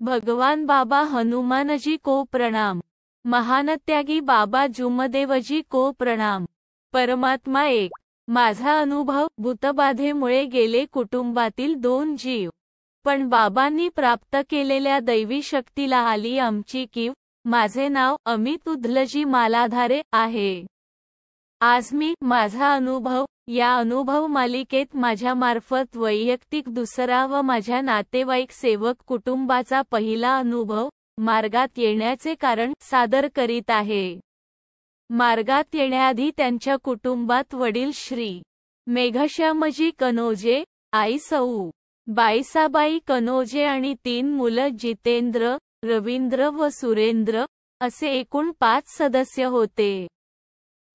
भगवान बाबा हनुमानजी को प्रणाम। महानत्यागी बाबा जुमदेवजी को प्रणाम। परमात्मा एक। माझा अनुभव, भूतबाधेमुळे गेले कुटुंबातील 2 जीव, पण बाबांनी प्राप्त केलेल्या दैवी शक्तीला आली आमची कीव। माझे नाव अमित उदलजी मालाधारे आहे। आज मी माझा अनुभव या अनुभव मालिकेत माझ्यामार्फत वैयक्तिक दुसरा व माझ्या नातेवाईक सेवक कुटुंबाचा पहिला अनुभव, मार्गात येण्याचे कारण सादर करीत आहे। मार्गात येण्याआधी त्यांच्या कुटुंबात वडील श्री मेघश्यामजी कनोजे, आई सौ बाईसाबाई कनोजे आणि 3 मुलं जितेंद्र, रवींद्र व सुरेंद्र असे एकूण 5 सदस्य होते।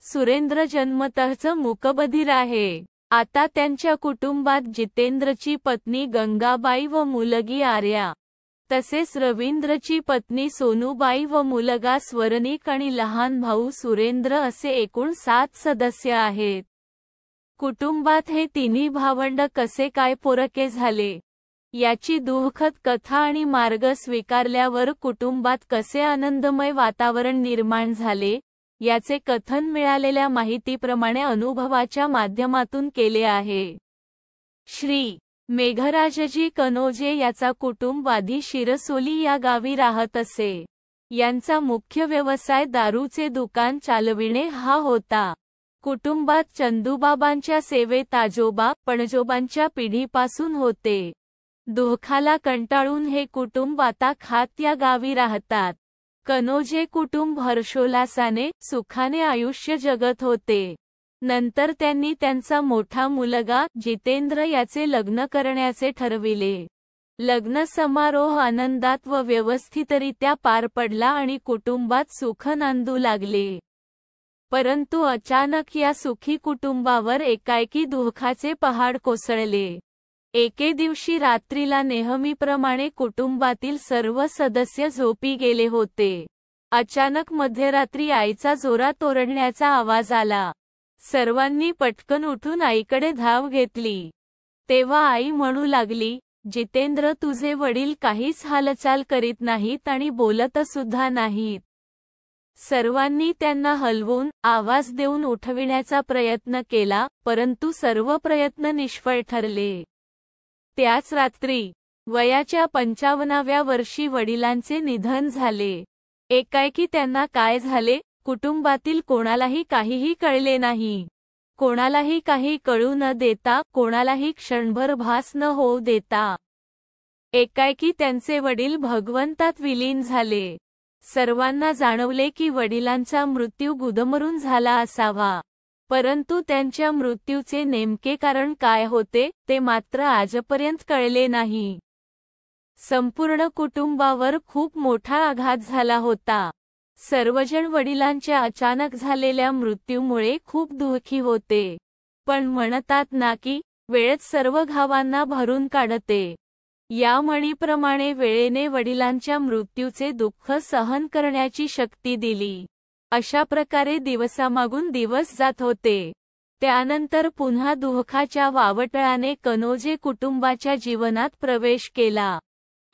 सुरेंद्र जन्मतःच मूकबधीर आहे। आता त्यांच्या कुटुंबात जितेंद्रची पत्नी गंगाबाई व मुलगी आर्या, तसेच रवींद्रची पत्नी सोनूबाई व मुलगा स्वरनिक आणि लहान भाऊ सुरेंद्र असे एकूण 7 सदस्य आहेत। कुटुंबात हे तिन्ही भावंड कसे काय पोरके झाले, याची दुःखद कथा आणि मार्ग स्वीकारल्यावर कुटुंबात कसे आनंदमय वातावरण निर्माण झाले, याचे कथन मिळालेल्या माहितीप्रमाणे अनुभवाच्या माध्यमातून केले आहे। श्री मेघराजजी कनोजे याचा कुटुंब आधी शिरसोली या गावी राहत असे। यांचा मुख्य व्यवसाय दारूचे दुकान चालविणे हा होता। कुटुंबात चंदूबाबांच्या सेवेत आजोबा पणजोबांच्या पिढीपासून होते। दुःखाला कंटाळून हे कुटुंब आता खात या गावी राहतात। कनोजे कुटुंब हर्षोल्लासाने, सुखाने आयुष्य जगत होते। नंतर त्यांनी त्यांचा मोठा मुलगा जितेंद्र याचे लग्न करण्याचे ठरविले। लग्न समारोह आनंदात व व्यवस्थितरित्या पार पडला आणि कुटुंबात सुख नांदू लागले। परंतु अचानक या सुखी कुटुंबावर एकाएकी दुःखाचे पहाड कोसळले। एके दिवशी रात्रीला नेहमीप्रमाणे कुटुंबातील सर्व सदस्य झोपी गेले होते। अचानक मध्यरात्री आईचा जोरात ओरडण्याचा आवाज आला। सर्वांनी पटकन उठून आईकडे धाव घेतली। तेव्हा आई म्हणू लागली, जितेंद्र, तुझे वडील काहीच हालचाल करीत नाहीत आणि बोलत सुद्धा नाहीत। सर्वांनी त्यांना हलवून, आवाज देऊन उठविण्याचा प्रयत्न केला, परंतु सर्व प्रयत्न निष्फळ ठरले। त्याच रात्री वयाच्या 55व्या वर्षी वडिलांचे निधन झाले। एकाएकी त्यांना काय झाले, कुटुंबातील कोणालाही काहीही कळले नाही। कोणालाही काही कळू न देता, कोणालाही क्षणभर भास न होऊ देता एकाएकी त्यांचे वडील भगवंतात विलीन झाले। सर्वांना जाणवले की वडिलांचा मृत्यू गुदमरून झाला असावा, परंतु त्यांच्या मृत्यूचे नेमके कारण काय होते ते मात्र आजपर्यंत कळले नाही। संपूर्ण कुटुंबावर खूप मोठा आघात झाला होता। सर्वजण वडिलांच्या अचानक झालेल्या मृत्यूमुळे खूप दुःखी होते, पण म्हणतात ना की वेळच सर्व घावांना भरून काढते। या म्हणीप्रमाणे वेळेने वडिलांच्या मृत्यूचे दुःख सहन करण्याची शक्ती दिली। अशा प्रकारे दिवसामागून दिवस जात होते। त्यानंतर पुन्हा दुःखाच्या वावटळाने कनोजे कुटुंबाच्या जीवनात प्रवेश केला।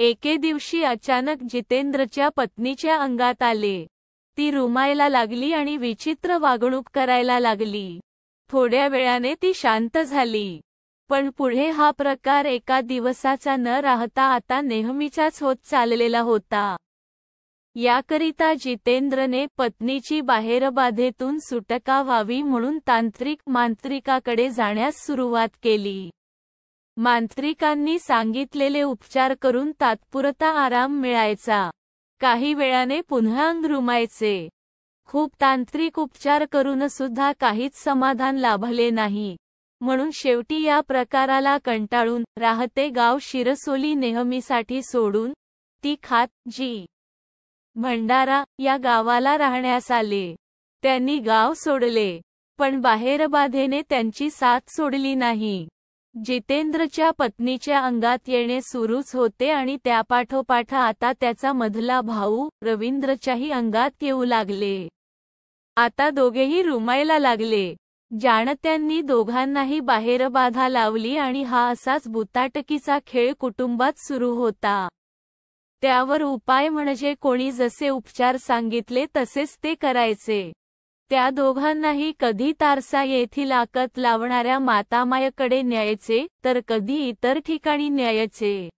एके दिवशी अचानक जितेंद्रच्या पत्नीच्या अंगात आले। ती रुमायला लागली आणि विचित्र वागणूक करायला लागली। थोड्या वेळाने ती शांत झाली, पण पुढे हा प्रकार एका दिवसाचा न राहता आता नेहमीचाच होत चाललेला होता। याकरिता जितेंद्रने पत्नीची बाहेरबाधेतून सुटका व्हावी म्हणून मांत्रिकाकडे जाण्यास सुरुवात केली। मांत्रिकांनी सांगितलेले उपचार करून तात्पुरता आराम मिळायचा, काही वेळाने पुन्हा अंग रुमायचे। खूप तांत्रिक उपचार करून सुद्धा काहीच समाधान लाभले नाही, म्हणून शेवटी या प्रकाराला कंटाळून राहते गाव शिरसोली नेहमीसाठी सोडून ती खात जी भंडारा या गावाला राहण्यास आले। त्यांनी गाव सोडले, पण बाहेरबाधेने त्यांची साथ सोडली नाही। जितेंद्रच्या पत्नीच्या अंगात येणे सुरूच होते आणि त्यापाठोपाठ आता त्याचा मधला भाऊ रवींद्रच्याही अंगात येऊ लागले। आता दोघेही रुमायला लागले। जाणत्यांनी दोघांनाही बाहेरबाधा लावली आणि हा असाच भुताटकीचा खेळ कुटुंबात सुरू होता। त्यावर उपाय म्हणजे कोणी जसे उपचार सांगितले तसेच ते करायचे. त्या दोघांनाही कधी तारसा येथील आकत लावणाऱ्या मातामायकडे न्यायचे तर कधी इतर ठिकाणी न्यायचे.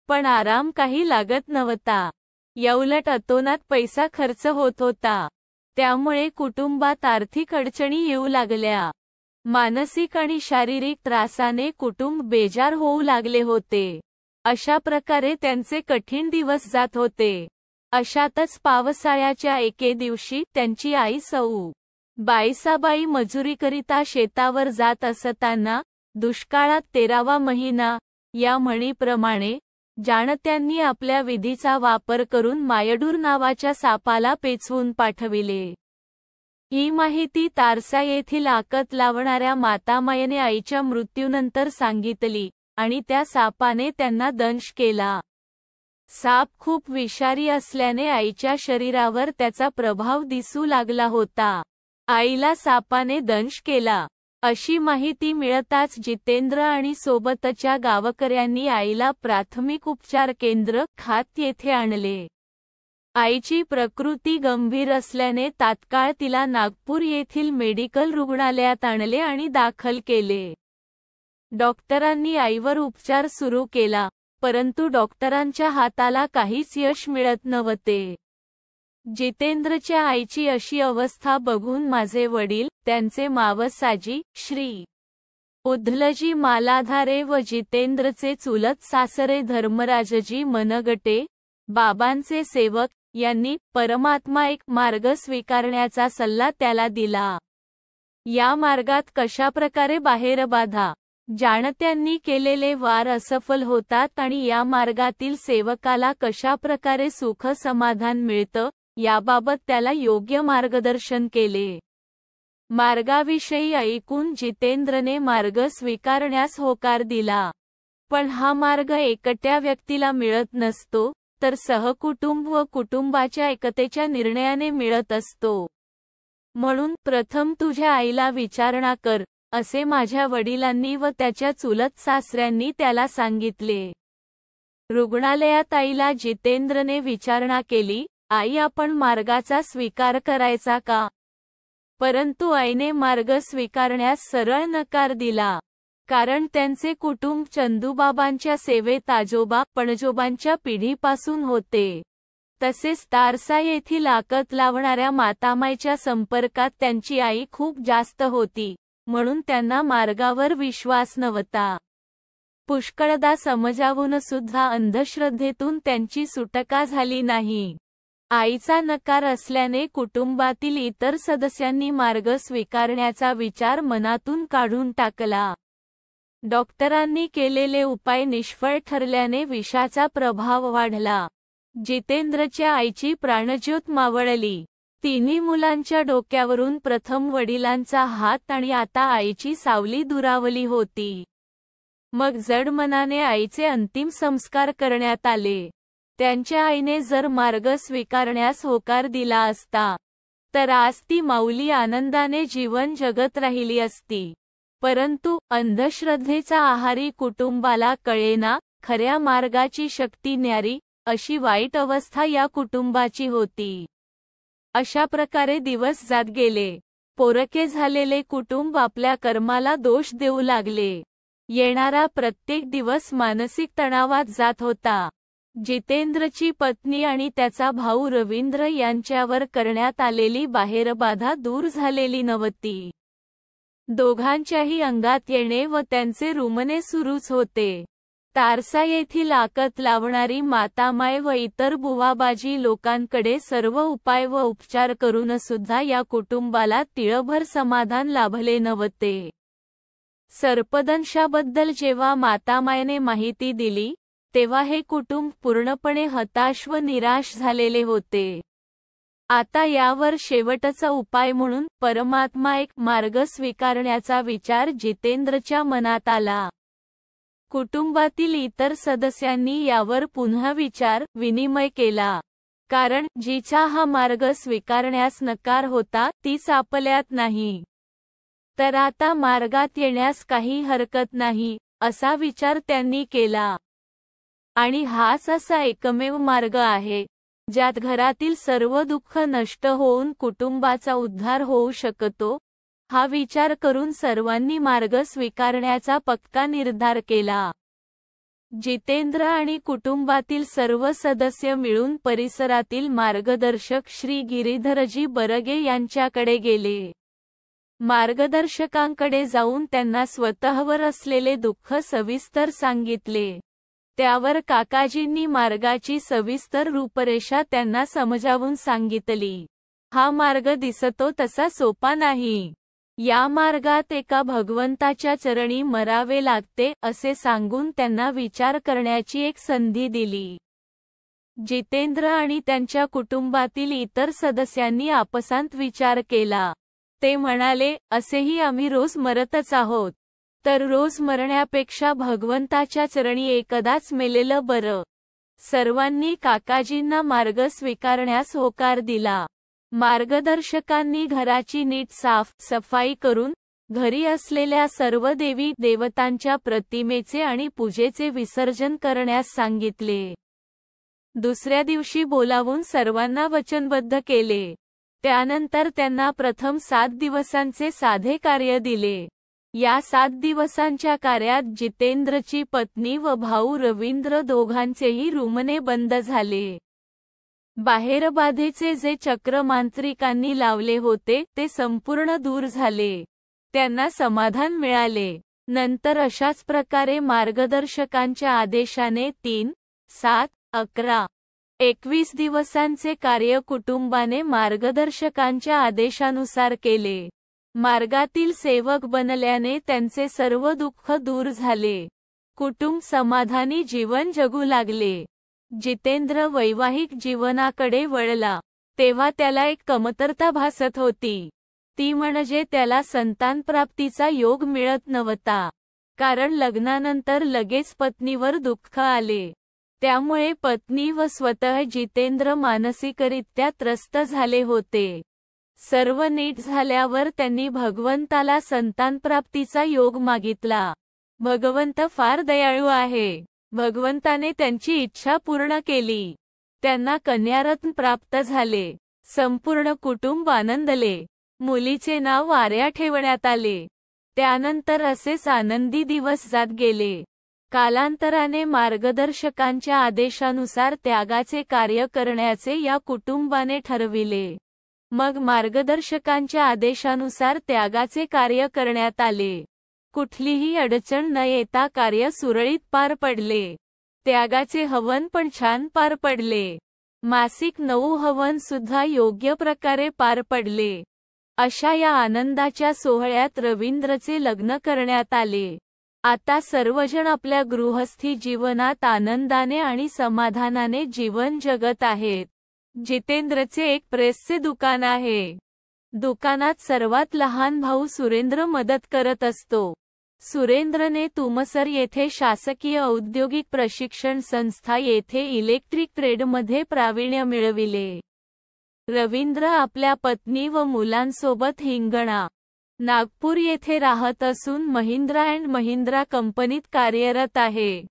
पण आराम काही लागत नव्हता. याउलट अतोनात पैसा खर्च होत होता. त्यामुळे कुटुंबात आर्थिक अडचणी येऊ लागल्या. मानसिक आणि शारीरिक त्रासाने कुटुंब बेजार होऊ लागले होते. अशा प्रकारे त्यांचे कठीण दिवस जात होते. अशातच पावसाळ्याच्या एके दिवशी त्यांची आई सौ बाईसाबाई मजुरीकरिता शेतावर जात असताना, दुष्काळात 13वा महिना या म्हणीप्रमाणे जाणत्यांनी आपल्या विधीचा वापर करून मायडूर नावाच्या सापाला पेचवून पाठविले. ही माहिती तारसा येथील आकत लावणाऱ्या मातामायने आईच्या मृत्यूनंतर सांगितली आणि त्या सापाने त्यांना दंश केला. साप खूप विषारी असल्याने आईच्या शरीरावर त्याचा प्रभाव दिसू लागला होता. आईला सापाने दंश केला अशी माहिती मिळताच जितेंद्र आणि सोबतच्या गावकऱ्यांनी आईला प्राथमिक उपचार केंद्र खात येथे आणले. आईची प्रकृती गंभीर असल्याने तात्काळ तिला नागपूर येथील मेडिकल रुग्णालयात आणले आणि दाखल केले. डॉक्टरांनी आईवर उपचार सुरू केला, परंतु डॉक्टरांच्या हाताला काहीच यश मिळत नव्हते. जितेंद्रच्या आईची अशी अवस्था बघून माझे वडील, त्यांचे मावसाजी श्री उदलजी मालाधारे व जितेंद्रचे चुलत सासरे धर्मराजजी मनगटे, बाबांचे सेवक, यांनी परमात्मा एक मार्ग स्वीकारण्याचा सल्ला त्याला दिला. या मार्गात कशाप्रकारे बाहेर बाधा जाणत्यांनी केलेले वार असफल होतात आणि या मार्गातील सेवकाला कशाप्रकारे सुख समाधान मिळतं याबाबत त्याला योग्य मार्गदर्शन केले. मार्गाविषयी ऐकून जितेंद्रने मार्ग स्वीकारण्यास होकार दिला. पण हा मार्ग एकट्या व्यक्तीला मिळत नसतो, तर सहकुटुंब व कुटुंबाच्या एकतेच्या निर्णयाने मिळत असतो. म्हणून प्रथम तुझ्या आईला विचारणा कर, असे माझ्या वडिलांनी व त्याच्या चुलत सासऱ्यांनी त्याला सांगितले. रुग्णालयात आईला जितेंद्रने विचारणा केली, आई आपण मार्गाचा स्वीकार करायचा का? परंतु आईने मार्ग स्वीकारण्यास सरळ नकार दिला. कारण त्यांचे कुटुंब चंदूबाबांच्या सेवेत आजोबा पणजोबांच्या पिढीपासून होते. तसेच तारसा येथील आकत लावणाऱ्या मातामाईच्या संपर्कात त्यांची आई खूप जास्त होती, म्हणून त्यांना मार्गावर विश्वास नव्हता. पुष्कळदा समजावून सुद्धा अंधश्रद्धेतून त्यांची सुटका झाली नाही. आईचा नकार असल्याने कुटुंबातील इतर सदस्यांनी मार्ग स्वीकारण्याचा विचार मनातून काढून टाकला. डॉक्टरांनी केलेले उपाय निष्फळ ठरल्याने विषाचा प्रभाव वाढला. जितेंद्रच्या आईची प्राणज्योत मावळली. तिन्ही मुलांच्या डोक्यावरून प्रथम वडिलांचा हात आणि आता आईची सावली दुरावली होती. मग जड मनाने आईचे अंतिम संस्कार करण्यात आले. त्यांच्या आईने जर मार्ग स्वीकारण्यास होकार दिला असता, तर आज ती माऊली आनंदाने जीवन जगत राहिली असती. परंतु अंधश्रद्धेचा आहारी कुटुंबाला कळेना खऱ्या मार्गाची शक्ती न्यारी, अशी वाईट अवस्था या कुटुंबाची होती. अशा प्रकारे दिवस जात गेले. पोरके झालेले कुटुंब आपल्या कर्माला दोष देऊ लागले. येणारा प्रत्येक दिवस मानसिक तणावात जात होता. जितेंद्रची पत्नी आणि त्याचा भाऊ रवींद्र यांच्यावर करण्यात आलेली बाहेरबाधा दूर झालेली नव्हती. दोघांच्याही अंगात येणे व त्यांचे रुमणे सुरूच होते. तारसा येथील आकत लावणारी मातामाय व इतर बुवाबाजी लोकांकडे सर्व उपाय व उपचार करून सुद्धा या कुटुंबाला तिळभर समाधान लाभले नव्हते. सर्पदंशाबद्दल जेव्हा मातामायने माहिती दिली, तेव्हा हे कुटुंब पूर्णपणे हताश व निराश झालेले होते. आता यावर शेवटचा उपाय म्हणून परमात्मा एक मार्ग स्वीकारण्याचा विचार जितेंद्रच्या मनात आला. कुटुंबातील इतर सदस्यांनी यावर पुन्हा विचार विनिमय केला. कारण जिचा हा मार्ग स्वीकारण्यास नकार होता तीच आपल्यात नाही, तर आता मार्गात येण्यास काही हरकत नाही, असा विचार त्यांनी केला. आणि हाच असा एकमेव मार्ग आहे ज्यात घरातील सर्व दुःख नष्ट होऊन कुटुंबाचा उद्धार होऊ शकतो. हा विचार करून सर्वांनी मार्ग स्वीकारण्याचा पक्का निर्धार केला. जितेंद्र आणि कुटुंबातील सर्व सदस्य मिळून परिसरातील मार्गदर्शक श्री गिरीधरजी बरगे यांच्याकडे गेले. मार्गदर्शकांकडे जाऊन त्यांना स्वतःवर असलेले दुःख सविस्तर सांगितले. त्यावर काकाजींनी मार्गाची सविस्तर रूपरेषा त्यांना समजावून सांगितली. हा मार्ग दिसतो तसा सोपा नाही. या मार्गात एका भगवंताच्या चरणी मरावे लागते असे सांगून त्यांना विचार करण्याची एक संधी दिली. जितेंद्र आणि त्यांच्या कुटुंबातील इतर सदस्यांनी आपसांत विचार केला. ते म्हणाले, असेही आम्ही रोज मरतच आहोत, तर रोज मरण्यापेक्षा भगवंताच्या चरणी एकदाच मेलेलं बरं. सर्वांनी काकाजींना मार्ग स्वीकारण्यास होकार दिला. मार्गदर्शकांनी घराची नीट सफाई करून घरी असलेल्या सर्व देवी देवतांच्या प्रतिमेचे आणि पूजेचे विसर्जन करण्यास सांगितले. दुसऱ्या दिवशी बोलावून सर्वांना वचनबद्ध केले. त्यानंतर त्यांना प्रथम 7 दिवसांचे साधे कार्य दिले. या 7 दिवसांच्या कार्यात जितेंद्रची पत्नी व भाऊ रवींद्र दोघांचेही रुमणे बंद झाले. बाहेरबाधेचे जे चक्र मांत्रिकांनी लावले होते ते संपूर्ण दूर झाले. त्यांना समाधान मिळाले. नंतर अशाच प्रकारे मार्गदर्शकांच्या आदेशाने 3, 7, 11, 21 दिवसांचे कार्य कुटुंबाने मार्गदर्शकांच्या आदेशानुसार केले. मार्गातील सेवक बनल्याने त्यांचे सर्व दुःख दूर झाले. कुटुंब समाधानी जीवन जगू लागले. जितेंद्र वैवाहिक जीवनाकडे वळला तेव्हा त्याला एक कमतरता भासत होती. ती म्हणजे त्याला संतानप्राप्तीचा योग मिळत नव्हता. कारण लग्नानंतर लगेच पत्नीवर दुःख आले. त्यामुळे पत्नी व स्वतः जितेंद्र मानसिकरित्या त्रस्त झाले होते. सर्व नीट झाल्यावर त्यांनी भगवंताला संतानप्राप्तीचा योग मागितला. भगवंत फार दयाळू आहे. भगवंताने त्यांची इच्छा पूर्ण केली. त्यांना कन्यारत्न प्राप्त झाले. संपूर्ण कुटुंब आनंदले. मुलीचे नाव आर्या ठेवण्यात आले. त्यानंतर असेच आनंदी दिवस जात गेले. कालांतराने मार्गदर्शकांच्या आदेशानुसार त्यागाचे कार्य करण्याचे या कुटुंबाने ठरविले. मग मार्गदर्शकांच्या आदेशानुसार त्यागाचे कार्य करण्यात आले. कुठलीही अडचण न येता कार्य सुरळीत पार पडले. त्यागाचे हवन पण छान पार पडले. मासिक 9 हवन सुद्धा योग्य प्रकारे पार पडले. अशा या आनंदाच्या सोहळ्यात रवींद्रचे लग्न करण्यात आले. आता सर्वजण आपल्या गृहस्थी जीवनात आनंदाने आणि समाधानाने जीवन जगत आहेत. जितेंद्रचे एक प्रेसचे दुकान आहे. दुकानात सर्वात लहान भाऊ सुरेंद्र मदत करत असतो. सुरेंद्रने तुमसर येथे शासकीय औद्योगिक प्रशिक्षण संस्था येथे इलेक्ट्रिक ट्रेडमध्ये प्रावीण्य मिळविले. रवींद्र आपल्या पत्नी व मुलांसोबत हिंगणा, नागपूर येथे राहत असून महिंद्रा अँड महिंद्रा कंपनीत कार्यरत आहे.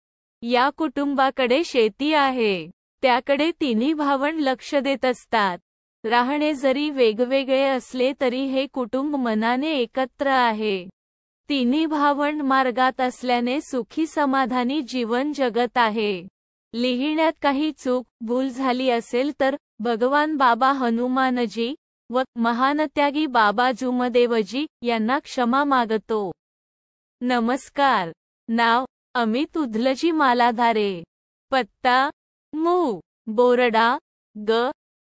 या कुटुंबाकडे शेती आहे. त्याकडे तिन्ही भावंड लक्ष देत असतात. राहणे जरी वेगवेगळे असले तरी हे कुटुंब मनाने एकत्र आहे. तिन्ही भावंड मार्गात असल्याने सुखी समाधानी जीवन जगत आहे. लिहिण्यात काही चूक भूल झाली असेल तर भगवान बाबा हनुमानजी व महानत्यागी बाबा जुमदेवजी यांना क्षमा मागतो. नमस्कार. नाव अमित उदलजी मालाधारे. पत्ता मु. बोरडा ग.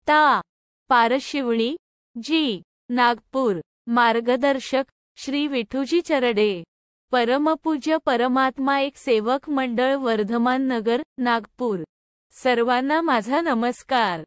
ता. पारशिवणी जी. नागपूर. मार्गदर्शक श्री विठूजी चरडे. परमपूज्य परमात्मा एक सेवक मंडळ वर्धमान नगर नागपूर. सर्वांना माझा नमस्कार.